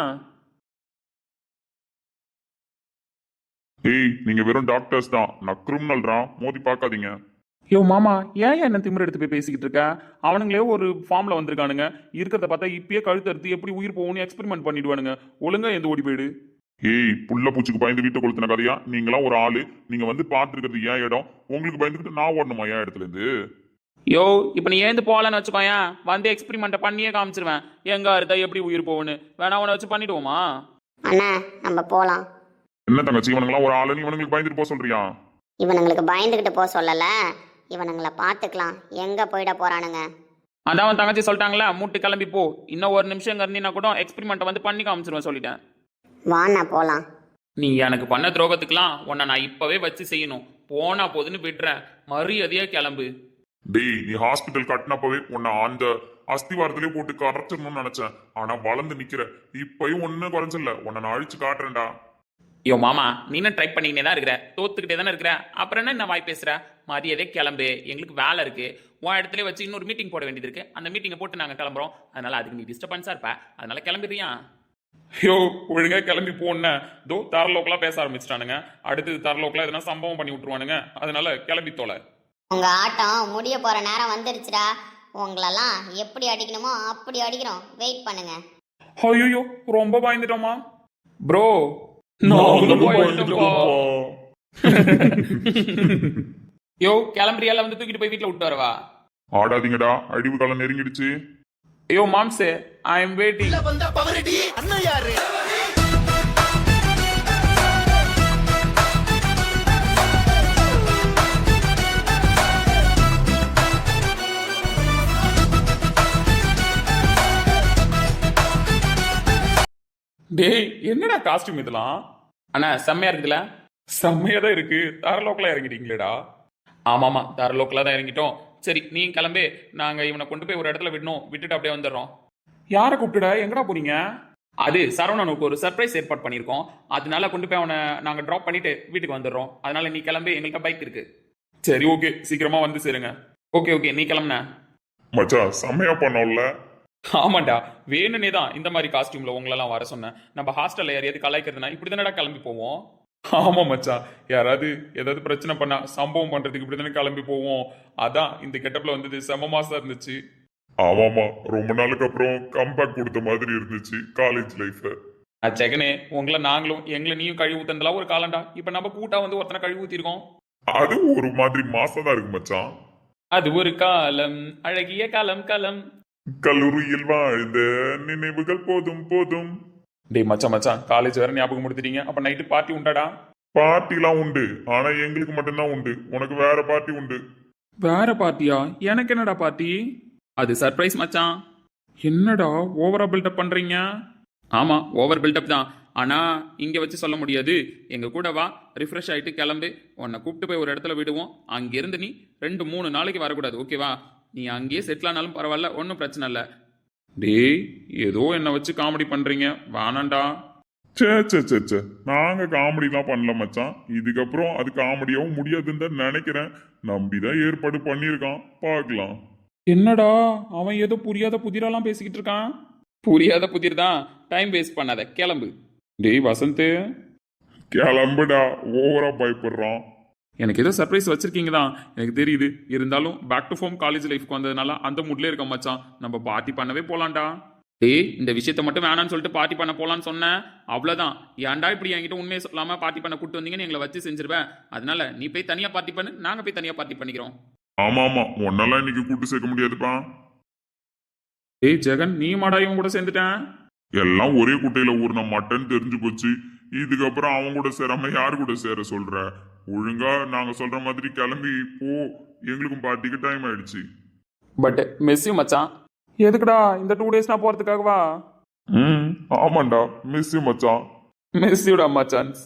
ஏய், நீங்க வெறும் டாக்டர்ஸ் தான், நான் கிரிமினல்ரா, மோதி பார்க்காதீங்க. யோ மாமா, ஏன் என்ன திமிர எடுத்து போய் பேசிக்கிட்டு இருக்க? அவனுங்களே ஒரு ஃபார்ம்ல வந்திருக்கானுங்க. இருக்கிறத பார்த்தா இப்பயே கழுத்து அறுத்து எப்படி உயிர் போகும்னு எக்ஸ்பெரிமெண்ட் பண்ணிடுவானுங்க. ஒழுங்கா எந்த ஓடி போயிடு. ஏய், புள்ள பூச்சிக்கு பயந்து வீட்டை கொளுத்தின கதையா? நீங்களாம் ஒரு ஆளு, நீங்க வந்து பார்த்துருக்கிறது ஏன் இடம், உங்களுக்கு பயந்துக்கிட்டு நான் ஓடணுமா என் இடத்துல இருந்து? யோ இப்போ நீ ஏந்து போகலன்னு வச்சுக்கோயேன், வந்து எக்ஸ்பெரிமெண்ட்டை பண்ணியே காமிச்சிருவேன். எங்க அறுத்தா எப்படி உயிர் போகுன்னு. வேணா உன வச்சு பண்ணிடுவோமா? அண்ணா நம்ம போலாம். என்ன தங்கச்சி, இவனுங்களாம் ஒரு ஆளு, இவனுங்களுக்கு பயந்துட்டு போக சொல்றியா? இவனுங்களுக்கு பயந்துகிட்டு போக சொல்லல, இவனுங்களை பார்த்துக்கலாம். எங்க போயிட போறானுங்க? அதான் அவன் தங்கச்சி சொல்லிட்டாங்களே, மூட்டு கிளம்பி போ. இன்னும் ஒரு நிமிஷம் இங்க இருந்தீங்கன்னா கூட எக்ஸ்பெரிமெண்ட்டை வந்து பண்ணி காமிச்சிருவேன் சொல்லிட்டேன். வாண்ணா போலாம். நீ எனக்கு பண்ண துரோகத்துக்குலாம் உன்னை நான் இப்பவே வச்சு செய்யணும். போனா போதுன்னு விடுறேன். மரியாதையா கிளம்பு. டேய், நீ ஹாஸ்பிட்டல் கட்டினப்பவே உன்னை அந்த அஸ்திவாரத்திலே போட்டு கரைச்சிடணும்னு நினைச்சேன். ஆனா வளர்ந்து நிக்கிற, இப்பயும் ஒன்னும் குறைஞ்சில்ல, உன்னை நான் அழிச்சு காட்டுறேன்டா. யோ மாமா, நீ ட்ரை பண்ணிக்கிட்டே தான் இருக்கிற, தோத்துக்கிட்டே தானே இருக்கிற. அப்புறம் என்ன வாய் பேசுற? மரியாதையே கிளம்பு. எங்களுக்கு வேலை இருக்கு. உன் இடத்துல வச்சு இன்னொரு மீட்டிங் போட வேண்டியது இருக்கு. அந்த மீட்டிங்கை போட்டு நாங்கள் கிளம்புறோம். அதனால அதுக்கு நீ டிஸ்டர்பன்ஸா இருப்ப. அதனால கிளம்பிடுறியா? யோ ஒழுங்கா கிளம்பி போன தோ தரலோக்கெல்லாம் பேச ஆரம்பிச்சிட்டானுங்க. அடுத்தது தரலோக்கெல்லாம் எதனா சம்பவம் பண்ணி விட்டுருவானுங்க. அதனால கிளம்பி தோலை. உங்க ஆட்டம் முடிய போற நேரம் வந்துருச்சுடா. உங்களெல்லாம் எப்படி அடிக்கணுமோ அப்படி அடிக்கிறோம். வெயிட் பண்ணுங்க. ஐயோ ரொம்ப பயந்துட்டோமா ப்ரோ? யோ கிளம்புறியால வந்து தூக்கிட்டு போய் வீட்டுல விட்டு வரவா? ஆடாதீங்கடா, அழிவு காலம் நெருங்கிடுச்சு. யோ மாம்சே, ஐ எம் வெயிட்டிங். வந்தா பவரடி அண்ணன் யாரு? டேய் என்னடா காஸ்டியூம் இதெல்லாம்? அண்ணா செம்மையா இருக்குதுல? செம்மையா தான் இருக்கு. தரலோக்கலா இறங்கிட்டீங்களேடா? ஆமாமா, தரலோக்கலா தான் இறங்கிட்டோம். சரி நீ கிளம்பு. நாங்க இவனை கொண்டு போய் ஒரு இடத்துல விடணும். விட்டுட்டு அப்படியே வந்துடுறோம். யாரை கூப்பிட்டுட? எங்கடா போறீங்க? அது சரவணனுக்கு ஒரு சர்ப்ரைஸ் ஏற்பாடு பண்ணியிருக்கோம். அதனால கொண்டு போய் அவனை நாங்க டிராப் பண்ணிட்டு வீட்டுக்கு வந்துடுறோம். அதனால நீ கிளம்பு, எங்கள்கிட்ட பைக் இருக்கு. சரி ஓகே, சீக்கிரமா வந்து சேருங்க. ஓகே ஓகே, நீ கிளம்புன. மச்சான் செம்மையா பண்ணோம்ல. ஆமாண்டா, வேணுனே தான் இந்த மாதிரி காஸ்டியூம்ல உங்களெல்லாம் வர சொன்னேன். நம்ம ஹாஸ்டல்ல யாரையாவது கலாய்க்கிறதுனா இப்படி தானடா கிளம்பி போவோம். ஆமா மச்சான், யாராவது ஏதாவது பிரச்சனை பண்ணா சம்பவம் பண்றதுக்கு இப்படி தானே கிளம்பி போவோம். அதான் இந்த கெட்டப்ல வந்தது செம மாசா இருந்துச்சு. ஆமாமா, ரொம்ப நாளுக்கு அப்புறம் கம்பேக் கொடுத்த மாதிரி இருந்துச்சு காலேஜ் லைஃப். அச்சகனே, உங்களை நாங்களும் எங்களை நீயும் கழுவி ஊத்தந்தெல்லாம் ஒரு காலண்டா. இப்ப நம்ம கூட்டா வந்து ஒருத்தனை கழுவி ஊத்திருக்கோம். அது ஒரு மாதிரி மாசம் தான் இருக்கு மச்சான். அது ஒரு காலம், அழகிய காலம் காலம். கல்லூரியில் வாழ்ந்த நினைவுகள் போதும் போதும். டேய் மச்சான் மச்சான், காலேஜ் வேற ஞாபகம் கொடுத்துட்டீங்க. அப்ப நைட்டு பார்ட்டி உண்டாடா? பார்ட்டிலாம் உண்டு, ஆனா எங்களுக்கு மட்டும்தான் உண்டு. உனக்கு வேற பார்ட்டி உண்டு. வேற பார்ட்டியா? எனக்கு என்னடா பார்ட்டி? அது சர்ப்ரைஸ் மச்சான். என்னடா ஓவரா பில்டப் பண்றீங்க? ஆமா, ஓவர் பில்டப் தான். ஆனா இங்க வச்சு சொல்ல முடியாது. எங்க கூட வா, ரிஃப்ரெஷ் ஆயிட்டு கிளம்பு. உன்னை கூப்பிட்டு போய் ஒரு இடத்துல விடுவோம். அங்கிருந்து நீ 2-3 நாளைக்கு வரக்கூடாது, ஓகேவா? நீ அங்கேயே செட்டில் ஆனாலும் பரவாயில்ல, ஒன்றும் பிரச்சனை இல்லை. டேய் ஏதோ என்னை வச்சு காமெடி பண்றீங்க, வேணாண்டா. சே நாங்க காமெடிலாம் பண்ணல மச்சான். இதுக்கப்புறம் அது காமெடியாவும் முடியாதுன்னு தான் நினைக்கிறேன். நம்பிதான் ஏற்பாடு பண்ணியிருக்கான், பார்க்கலாம். என்னடா அவன் ஏதோ புரியாத புதிரெல்லாம் பேசிக்கிட்டு இருக்கான். புரியாத புதிர் தான், டைம் வேஸ்ட் பண்ணாத, கிளம்பு. டேய் வசந்த், கிளம்புடா, ஓவரா பயப்படுறான். எனக்கு ஏதோ சர்ப்ரைஸ் வச்சிருக்கீங்க தான் எனக்கு தெரியுது. இருந்தாலும் பேக் டு ஹோம் காலேஜ் லைஃப்க்கு வந்ததுனால அந்த மூட்லேயே இருக்க மச்சான். நம்ம பார்ட்டி பண்ணவே போலாம்டா. டேய் இந்த விஷயத்த மட்டும் வேணான்னு சொல்லிட்டு பார்ட்டி பண்ண போலான்னு சொன்னேன், அவ்வளோதான். ஏன்டா இப்படி என்கிட்ட உண்மையை சொல்லாம பார்ட்டி பண்ண கூட்டு வந்தீங்கன்னு எங்களை வச்சு செஞ்சிருவேன். அதனால நீ போய் தனியா பார்ட்டி பண்ணு, நாங்க போய் தனியா பார்ட்டி பண்ணிக்கிறோம். ஆமா ஒன்னெல்லாம் இன்னைக்கு கூட்டு சேர்க்க முடியாதுப்பா. ஏய் ஜெகன், நீ மாடா இவன் கூட சேர்ந்துட்டேன்? எல்லாம் ஒரே குட்டையில ஊர்ன மட்டன் தெரிஞ்சு போச்சு. இதுக்கப்புறம் அவன் கூட சேராம யாரு கூட சேர சொல்ற? ஒழுங்கா நாங்க சொல்ற மாதிரி கிளம்பி போ, எங்களுக்கும் பார்ட்டிக்கு டைம் ஆயிடுச்சு. பட் மெஸ்ஸி மச்சான். எதுக்குடா இந்த 2 days நான் போறதுக்காகவா? ம் ஆமாண்டா, மிஸ் மச்சான். மிஸ்யூடா மச்சான்ஸ்.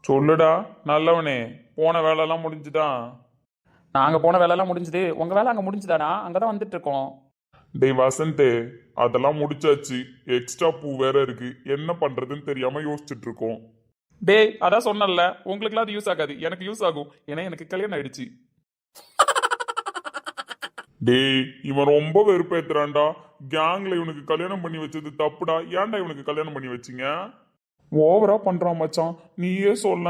சொல்லுடா நல்லவனே, போன வேலைலாம் முடிஞ்சுதா? நாங்க போன வேலைலாம் முடிஞ்சுது. உங்க வேலை அங்க முடிஞ்சுதாடா? அங்கதான் வந்துட்டு இருக்கோம். டேய் வசந்த், அதெல்லாம் முடிச்சாச்சு. எக்ஸ்ட்ரா பூ வேற இருக்கு, என்ன பண்றதுன்னு தெரியாம யோசிச்சுட்டு இருக்கோம். டேய் அதான் சொன்னல, உங்களுக்குலாம் அது யூஸ் ஆகாது, எனக்கு யூஸ் ஆகும். ஏன்னா எனக்கு கல்யாணம் ஆயிடுச்சு. டேய் இவன் ரொம்ப வெறுப்பேத்துறான்டா. கேங்ல இவனுக்கு கல்யாணம் பண்ணி வச்சது தப்புடா. ஏன்டா இவனுக்கு கல்யாணம் பண்ணி வச்சீங்க? ஓவரா பண்றான் மச்சான். நீயே சொல்ல,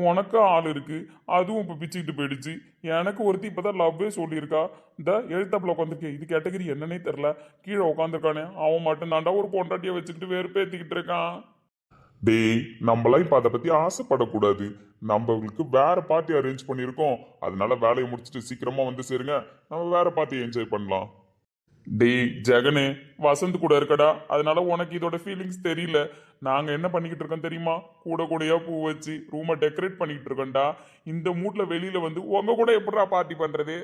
உனக்கு ஆள் இருக்கு, அதுவும் இப்ப பிச்சுக்கிட்டு போயிடுச்சு. எனக்கு ஒருத்தி இப்பதான் லவ்வே சொல்லியிருக்கா. இந்த எழுத்தாப்புல உட்காந்துருக்கேன், இது கேட்டகரி என்னன்னே தெரியல. கீழே உட்காந்துருக்கானே அவன் மட்டும் தாண்டா ஒரு பொண்டாட்டியை வச்சுக்கிட்டு வெறுப்பேத்திக்கிட்டு இருக்கான். டேய் நம்மளாம் இப்ப அதை பத்தி ஆசைப்படக்கூடாது. நம்மளுக்கு வேற பார்ட்டி அரேஞ்ச் பண்ணியிருக்கோம். அதனால வேலையை முடிச்சுட்டு சீக்கிரமா வந்து சேருங்க, நம்ம வேற பார்ட்டி என்ஜாய் பண்ணலாம். டேய் ஜெகனே, வசந்த் கூட இருக்கடா, அதனால உனக்கு இதோட ஃபீலிங்ஸ் தெரியல. நாங்க என்ன பண்ணிக்கிட்டு இருக்கோம் தெரியுமா? கூட கூடயா பூ வச்சு ரூமை டெக்கரேட் பண்ணிக்கிட்டு இருக்கோம்டா. இந்த மூட்ல வெளியில வந்து உங்க கூட எப்படிடா பார்ட்டி பண்றது?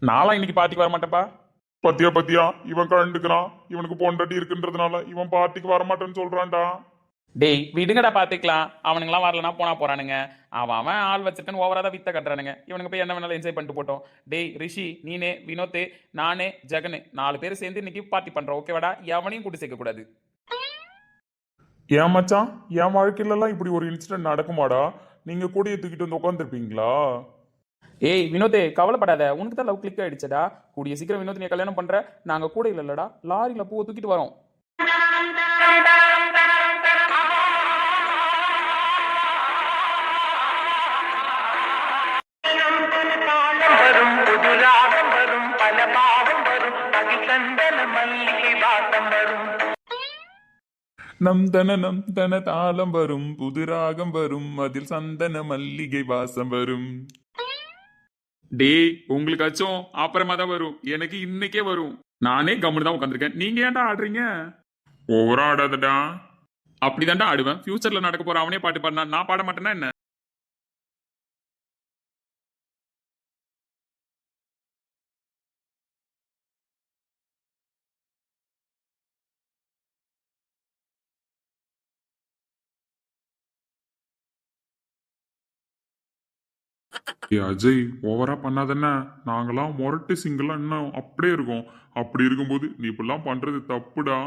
நான்லாம் இன்னைக்கு பார்ட்டிக்கு வர மாட்டேன்ப்பா. பத்தியா பத்தியா, இவன் கண்டுக்கிறான். இவனுக்கு பொண்டாட்டி இருக்குன்றதுனால இவன் பார்ட்டிக்கு வரமாட்டேன்னு சொல்றான்டா. டேய் விடுங்கடா பார்த்துக்கலாம். அவனுங்களாம் வரலனா போனா போறானுங்க. அவன் ஆள் வச்சிருக்கேன்னு ஓவரா தான் வித்த கட்டுறானுங்க. இவனுக்கு போய் என்ன வேணாலும் என்ஜாய் பண்ணிட்டு போட்டோம். டேய் ரிஷி, நீனே, வினோத், நானே, ஜெகன் 4 பேர் சேர்ந்து இன்னைக்கு பார்ட்டி பண்றோம். ஓகேவாடா? எவனையும் கூட்டி சேர்க்க கூடாது. ஏன் மச்சான், என் வாழ்க்கையிலலாம் இப்படி ஒரு இன்சிடென்ட் நடக்குமாடா? நீங்க கூடயே தூக்கிட்டு வந்து உட்காந்துருப்பீங்களா? ஏய் வினோதே, கவலைப்படாத. உனக்கு தான் லவ் கிளிக் ஆயிடுச்சடா. கூடிய சீக்கிரம் வினோத் நீ கல்யாணம் பண்ற. நாங்க கூட இல்லடா, லாரியில பூவை தூக்கிட்டு வரோம். வரும் புது ராகம் வரும் பல பாவம் வரும் அதில் சந்தன மல்லிகை வாசம் வரும் நம் தன தாளம் வரும், புது ராகம் வரும், அதில் சந்தன மல்லிகை வாசம் வரும். டேய் உங்களுக்காச்சும் அப்புறமா தான் வரும், எனக்கு இன்னைக்கே வரும். நானே கம்முன்னு தான் உட்காந்துருக்கேன். நீங்க ஏன்டா ஆடுறீங்க? ஓவரா ஆடாதடா. அப்படிதான்டா ஆடுவேன். ஃபியூச்சர்ல நடக்க போற அவனே பாட்டு பாடினா நான் பாட மாட்டேன்னா என்ன? அஜய் ஓவரா பண்ணாதஎன்ன. நாங்களாம் மொரட்டு சிங்கிளா இன்னும் அப்படியே இருக்கோம். அப்படி இருக்கும்போது நீ இப்படிலாம் பண்றது தப்புடா.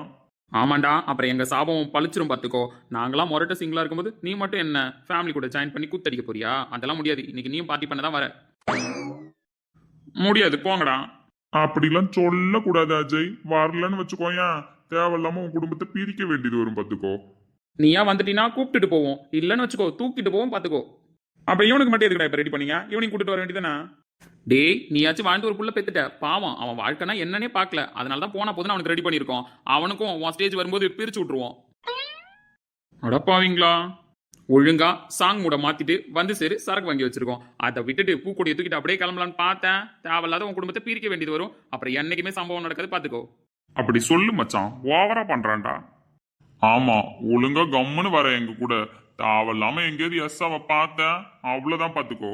ஆமாண்டா, அப்புறம் எங்க சாபம் பழிச்சிரும் பாத்துக்கோ. நாங்களாம் மொரட்ட சிங்கிளா இருக்கும்போது நீ மட்டும் என்ன ஃபேமிலி கூட ஜாயின் பண்ணி கூத்தடிக்க போறியா? அதெல்லாம் முடியாது. இன்னைக்கு நீயும் பார்ட்டி பண்ண தான் வர. முடியாது, போங்கடா. அப்படிலாம் சொல்லக்கூடாது அஜய். வரலன்னு வச்சுக்கோயேன், தேவையில்லாம உன் குடும்பத்தை பிரிக்க வேண்டியது வரும் பாத்துக்கோ. நீயா வந்துட்டீங்கன்னா கூப்பிட்டுட்டு போவோம், இல்லைன்னு வச்சுக்கோ தூக்கிட்டு போவோம் பாத்துக்கோ. அப்ப இவனுக்கு மட்டும் எதுக்குடா இப்ப ரெடி பண்ணீங்க? இவனையும் கூட்டிட்டு வர வேண்டியதானே? டேய் நீயாச்சும் வாழ்ந்து ஒரு புள்ள பெத்துட்ட. பாவம், அவன் வாழ்க்கைனா என்னன்னே பார்க்கல. அதனால தான் போனா போதுன்னு அவனுக்கு ரெடி பண்ணியிருக்கோம். அவனுக்கும் உன் ஸ்டேஜ் வரும்போது பிரிச்சு விட்டுருவோம். அடப்பாவீங்களா? ஒழுங்கா சாங் மூட மாத்திட்டு வந்து சரி சரக்கு வாங்கி வச்சிருக்கோம். அதை விட்டுட்டு பூக்கொடியை தூக்கிட்டு அப்படியே கிளம்பலான்னு பார்த்தேன். தேவையில்லாத உன் குடும்பத்தை பிரிக்க வேண்டியது வரும். அப்புறம் என்னைக்குமே சம்பவம் நடக்காது பாத்துக்கோ. அப்படி சொல்லு மச்சான், ஓவரா பண்றான்டா. ஆமா, ஒழுங்கா கம்முன்னு வர எங்க கூட. தேவையில்லாம எங்கேயாவது எஸ்ஸாவை பார்த்தேன், அவ்வளவுதான் பாத்துக்கோ.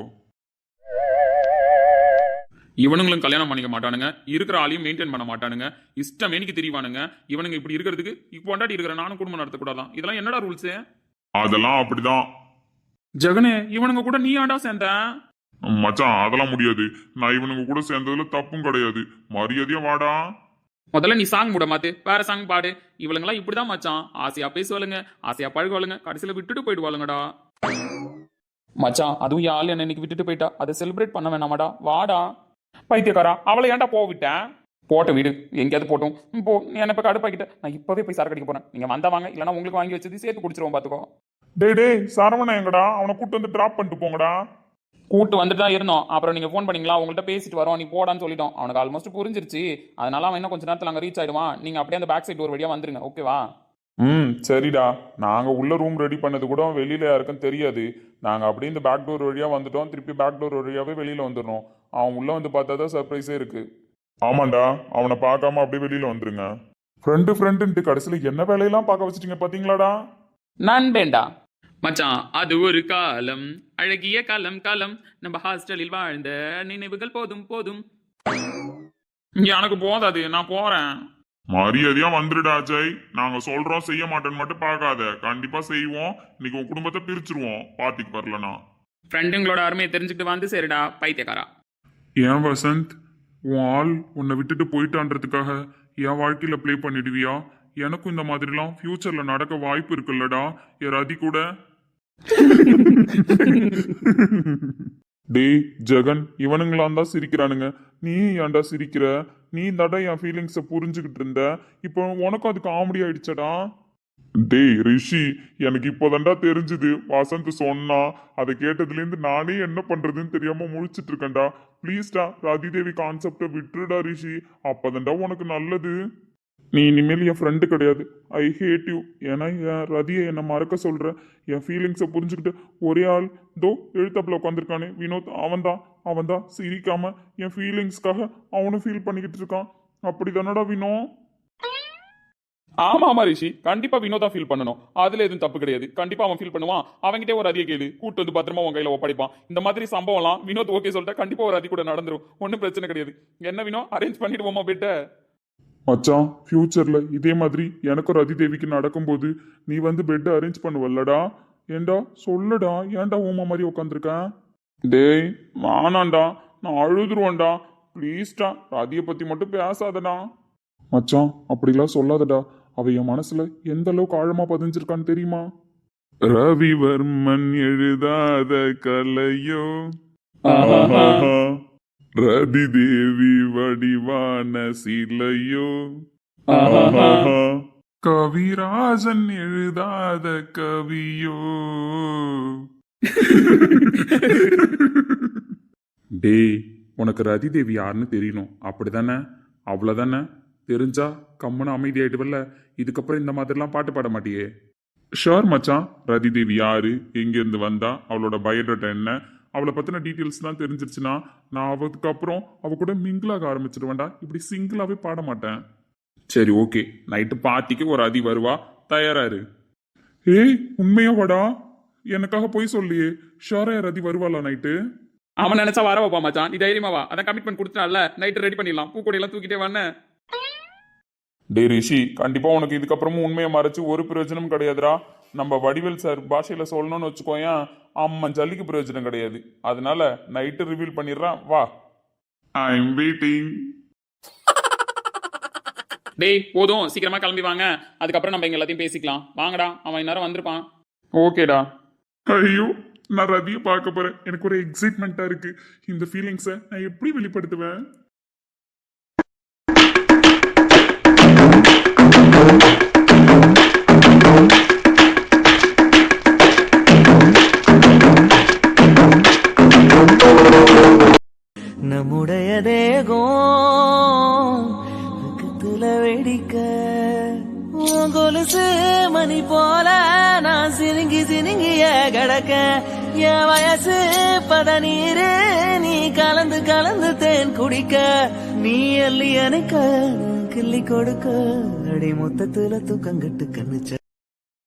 இவனுங்களும் கல்யாணம் பண்ணிக்க மாட்டானுங்க, இருக்கிற ஆளையும் மெயின்டைன் பண்ண மாட்டானுங்க. இஷ்டம் எனக்கு தெரியவானுங்க. இவனுங்க இப்படி இருக்கிறதுக்கு இப்போ கொண்டாடி இருக்கிற நானும் குடும்பம் நடத்தக்கூடாதான். இதெல்லாம் என்னடா ரூல்ஸ்? அதெல்லாம் அப்படிதான் ஜெகனே, இவனுங்க கூட நீ ஆண்டா சேர்ந்த? மச்சான். அதெல்லாம் முடியாது. நான் இவனுங்க கூட சேர்ந்ததுல தப்பும் கிடையாது. மரியாதையா வாடா. முதல்ல நீ சாங் மூட மாத்து, வேற சாங் பாடு. இவளுங்கெல்லாம் இப்படிதான் மச்சான், ஆசையா பேசுவாளுங்க, ஆசையா பழகுவாளுங்க, கடைசியில விட்டுட்டு போயிடுவாளுங்கடா. மச்சான், அதுவும் யாழ் என்ன இன்னைக்கு விட்டுட்டு போயிட்டா, அதை செலிப்ரேட் பண்ண வேணாமாடா? வாடா. பைத்தியக்காரா, அவளை ஏன்டா போவிட்டேன்? போட்ட வீடு எங்கேயாவது போட்டும். போ, நீ என்ன இப்ப கடுப்பாக்கிட்ட. நான் இப்பவே போய் சரக்கு அடிக்க போறேன். நீங்க வந்தா வாங்க, இல்லைன்னா உங்களுக்கு வாங்கி வச்சது சேர்த்து குடிச்சிருவோம் பாத்துக்கோ. டேய் சரவணா எங்கடா? அவனை கூட்டு வந்து டிராப் பண்ணிட்டு போங்கடா. கூட்டு வந்துட்டு தான் இருந்தோம். அப்புறம் நீங்க ஃபோன் பண்ணீங்களா, உங்கள்கிட்ட பேசிட்டு வரோம், நீ போடான்னு சொல்லிட்டோம். அவனுக்கு ஆல்மோஸ்ட் புரிஞ்சிருச்சு. அதனால அவன் இன்னும் கொஞ்ச நேரத்தில் அங்கே ரீச் ஆயிடுவான். நீங்க அப்படியே அந்த பேக் சைட் டோர் வழியா வந்துருங்க, ஓகேவா? சரிடா. நாங்க உள்ள ரூம் ரெடி பண்ணது கூட வெளியில யாருக்கும் தெரியாது. நாங்க அப்படியே இந்த பேக் டோர் வழியா வந்துட்டோம். திருப்பி பேக் டோர் வழியாவே வெளியில வந்துடணும். அவன் உள்ள வந்து பார்த்தா தான் சர்ப்ரைஸே இருக்கு. ஆமாண்டா, அவனை பார்க்காம அப்படியே வெளியில வந்துருங்க. ஃப்ரெண்டுன்ட்டு கடைசியில் என்ன வேலையெல்லாம் பார்க்க வச்சிட்டீங்க பாத்தீங்களாடா? நண்பேண்டா மச்சான், அது ஒரு காலம், அழகிய காலம் காலம், நம்ம ஹாஸ்டலில் வாழ்ந்த நினைவுகள் போதும் போதும். எனக்கு போதாது, நான் போறேன். மரியாதையா வந்துடுடா அஜய். நாங்க சொல்றோம் செய்ய மாட்டேன்னு மட்டும் பார்க்காத, கண்டிப்பா செய்வோம். இன்னைக்கு உன் குடும்பத்தை பிரிச்சிருவோம் பார்ட்டிக்கு வரலனா. ஃப்ரெண்டுங்களோட அருமையை தெரிஞ்சுக்கிட்டு வந்து சரிடா பைத்தியக்காரா. ஏன் வசந்த், உன் ஆள் உன்னை விட்டுட்டு போயிட்டான்றதுக்காக என் வாழ்க்கையில ப்ளே பண்ணிடுவியா? எனக்கும் இந்த மாதிரிலாம் ஃபியூச்சர்ல நடக்க வாய்ப்பு இருக்குல்லடா என் ரதி கூட. டேய் ஜெகன், இவனுங்களாம் தான் சிரிக்கிறானுங்க, நீ ஏன்டா சிரிக்கிற? நீ தாண்டா என் ஃபீலிங்ஸை புரிஞ்சுக்கிட்டு இருந்த, இப்போ உனக்கும் அது காமெடி ஆயிடுச்சடா. டேய் ரிஷி, எனக்கு இப்போதான்டா தெரிஞ்சுது. வசந்த் சொன்னா, அதை கேட்டதுலேருந்து நானே என்ன பண்றதுன்னு தெரியாம முழிச்சிட்டு இருக்கேன்டா. ப்ளீஸ்டா ரதி தேவி கான்செப்டை விட்டுடா ரிஷி, அப்பதான்டா உனக்கு நல்லது. நீ இனிமேல் என் ஃப்ரெண்டு கிடையாது. ஐ ஹேட் யூ. ஏன்னா என் ரதியை என்னை மறக்க சொல்ற. என் ஃபீலிங்ஸை புரிஞ்சுக்கிட்டு ஒரே ஆள் தோ எழுத்தாப்புல உட்காந்துருக்கானே வினோத், அவன்தான் சிரிக்காம என் ஃபீலிங்ஸ்க்காக அவனும் ஃபீல் பண்ணிக்கிட்டு இருக்கான். அப்படிதானடா வினோ? ஆமா ரிஷி, கண்டிப்பா வினோதா ஃபீல் பண்ணணும். அதுல எதுவும் தப்பு கிடையாது. கண்டிப்பா அவன் ஃபீல் பண்ணுவான். அவன்கிட்ட ஒரு அதிக கேளு, கூட்டு வந்து பத்திரமா உன் கையில ஒப்படைப்பான். இந்த மாதிரி சம்பவம்லாம் வினோத் ஓகே சொல்லிட்டா கண்டிப்பா ஒரு அதி கூட நடந்துரும். ஒன்னும் பிரச்சனை கிடையாது. என்ன வினோ, அரேஞ்ச் பண்ணிடுவோமா பெட்ட? மச்சான், ஃபியூச்சர்ல இதே மாதிரி எனக்கும் ரதி தேவிக்கு நடக்கும்போது நீ வந்து பெட் அரேஞ்ச் பண்ணுவல்லடா? ஏண்டா சொல்லுடா, ஏன்டா ஊமா மாதிரி உட்காந்துருக்கேன்? டேய் வானாண்டா, நான் அழுதுருவேன்டா. ப்ளீஸ்டா ரதியை பத்தி மட்டும் பேசாதடா. மச்சான் அப்படிலாம் சொல்லாதடா. அவ என் மனசுல எந்த அளவுக்கு ஆழமா பதிஞ்சிருக்கான்னு தெரியுமா? ரவிவர்மன் எழுதாத கலையோ, ரதி தேவி வடிவான சிலையோ, கவிராஜன் எழுதாத கவியோ. டேய், உனக்கு ரதி தேவி யாருன்னு தெரியணும், அப்படிதானே? அவ்வளவுதானே? தெரிஞ்சா கம்முன்னு அமைதியாயிடுவல்ல. இதுக்கப்புறம் இந்த மாதிரிலாம் பாட்டு பாட மாட்டியே. ஷோர் மச்சான், ரதி தேவி யாரு, எங்கேருந்து வந்தா, அவளோட பயோடேட்டா என்ன, அவளை பத்தின டீட்டெயில்ஸ் தான் தெரிஞ்சிருச்சுன்னா நான் அதுக்கப்புறம் அவ கூட மிங்கிளாக ஆரம்பிச்சிருவேன்டா. இப்படி சிங்கிளாவே பாட மாட்டேன். சரி ஓகே, நைட்டு பார்ட்டிக்கு ஒரு அதி வருவா, தயாராரு. ஏய் உண்மையா வாடா, எனக்காக போய் சொல்லியே. ஷோரா ரதி வருவாளா நைட்டு? அவன் நினைச்சா வர வைப்பா மச்சான், நீ தைரியமா வா. அதான் கமிட்மெண்ட் கொடுத்துட்டால, நைட்டு ரெடி பண்ணிடலாம். பூக்கொடையெல்லாம் தூக்கிட்டே வானே. டே ரிஷி, கண்டிப்பா உனக்கு இதுக்கப்புறமும் உண்மையை மறைச்சு ஒரு பிரயோஜனமும் கிடையாதுடா. நம்ம வடிவேல் சார் பாஷையில சொல்லணும்னு வச்சுக்கோயேன், அம்மன் ஜல்லிக்கு பிரயோஜனம் கிடையாது. அதனால நைட்டு ரிவீல் பண்ணிடுறான், வா. I am waiting. டேய் போதும், சீக்கிரமா கிளம்பி வாங்க. அதுக்கப்புறம் நம்ம எல்லாத்தையும் பேசிக்கலாம். வாங்கடா, அவன் இந்நேரம் வந்திருப்பான். ஓகேடா. ஐயோ, நான் ரதியை பார்க்க போறேன். எனக்கு ஒரு எக்ஸைட்மெண்டா இருக்கு. இந்த ஃபீலிங்ஸை நான் எப்படி வெளிப்படுத்துவேன்? நம்முடைய தேகம் பக்கத்துல வெடிக்க, கொலுசு மணி போல நான் சினுங்கிய கிடக்க, என் வயசு பதநீரு நீ கலந்து தேன் குடிக்க, நீ அள்ளி அணைக்க கிள்ளி கொடுக்க, அடி மொத்தத்துல தூக்கங்கட்டு கண்ணுச்ச.